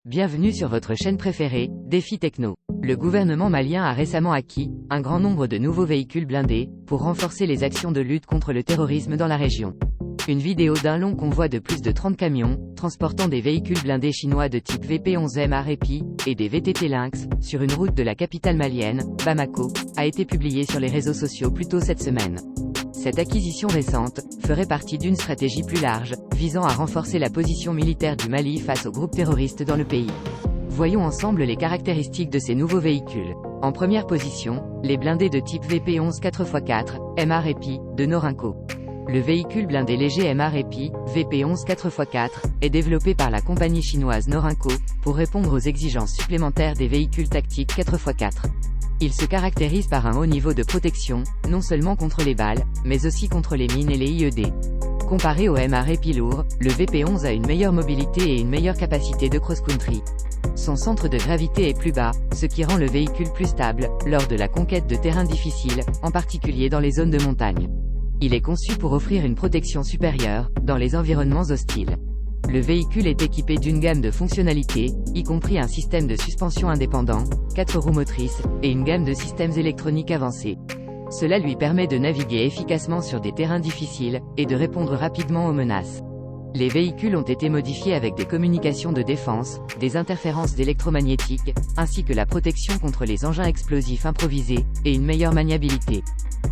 Bienvenue sur votre chaîne préférée, Défi Techno. Le gouvernement malien a récemment acquis un grand nombre de nouveaux véhicules blindés pour renforcer les actions de lutte contre le terrorisme dans la région. Une vidéo d'un long convoi de plus de 30 camions, transportant des véhicules blindés chinois de type VP-11 MR-EPI, et des VTT Lynx, sur une route de la capitale malienne, Bamako, a été publiée sur les réseaux sociaux plus tôt cette semaine. Cette acquisition récente ferait partie d'une stratégie plus large, visant à renforcer la position militaire du Mali face aux groupes terroristes dans le pays. Voyons ensemble les caractéristiques de ces nouveaux véhicules. En première position, les blindés de type VP-11 4x4, MR-EPI, de Norinco. Le véhicule blindé léger MR-EPI, VP-11 4x4, est développé par la compagnie chinoise Norinco, pour répondre aux exigences supplémentaires des véhicules tactiques 4x4. Il se caractérise par un haut niveau de protection, non seulement contre les balles, mais aussi contre les mines et les IED. Comparé au MR-EPI lourd, le VP-11 a une meilleure mobilité et une meilleure capacité de cross-country. Son centre de gravité est plus bas, ce qui rend le véhicule plus stable, lors de la conquête de terrains difficiles, en particulier dans les zones de montagne. Il est conçu pour offrir une protection supérieure, dans les environnements hostiles. Le véhicule est équipé d'une gamme de fonctionnalités, y compris un système de suspension indépendant, 4 roues motrices, et une gamme de systèmes électroniques avancés. Cela lui permet de naviguer efficacement sur des terrains difficiles, et de répondre rapidement aux menaces. Les véhicules ont été modifiés avec des communications de défense, des interférences électromagnétiques, ainsi que la protection contre les engins explosifs improvisés, et une meilleure maniabilité.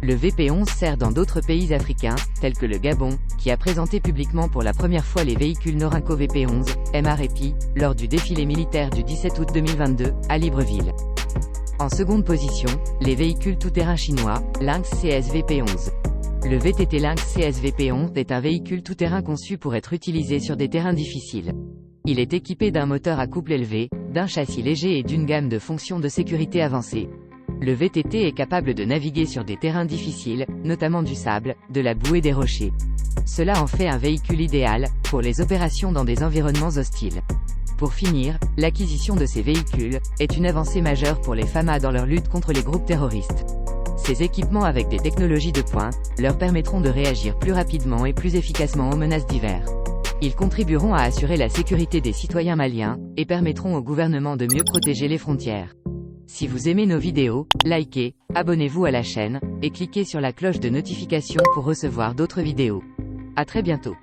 Le VP-11 sert dans d'autres pays africains, tels que le Gabon, qui a présenté publiquement pour la première fois les véhicules Norinco VP-11, MR-EPI, lors du défilé militaire du 17 août 2022, à Libreville. En seconde position, les véhicules tout-terrain chinois, Lynx CS VP-11. Le VTT Lynx CS VP-11 est un véhicule tout-terrain conçu pour être utilisé sur des terrains difficiles. Il est équipé d'un moteur à couple élevé, d'un châssis léger et d'une gamme de fonctions de sécurité avancées. Le VTT est capable de naviguer sur des terrains difficiles, notamment du sable, de la boue et des rochers. Cela en fait un véhicule idéal pour les opérations dans des environnements hostiles. Pour finir, l'acquisition de ces véhicules est une avancée majeure pour les FAMA dans leur lutte contre les groupes terroristes. Ces équipements avec des technologies de pointe leur permettront de réagir plus rapidement et plus efficacement aux menaces divers. Ils contribueront à assurer la sécurité des citoyens maliens, et permettront au gouvernement de mieux protéger les frontières. Si vous aimez nos vidéos, likez, abonnez-vous à la chaîne, et cliquez sur la cloche de notification pour recevoir d'autres vidéos. À très bientôt.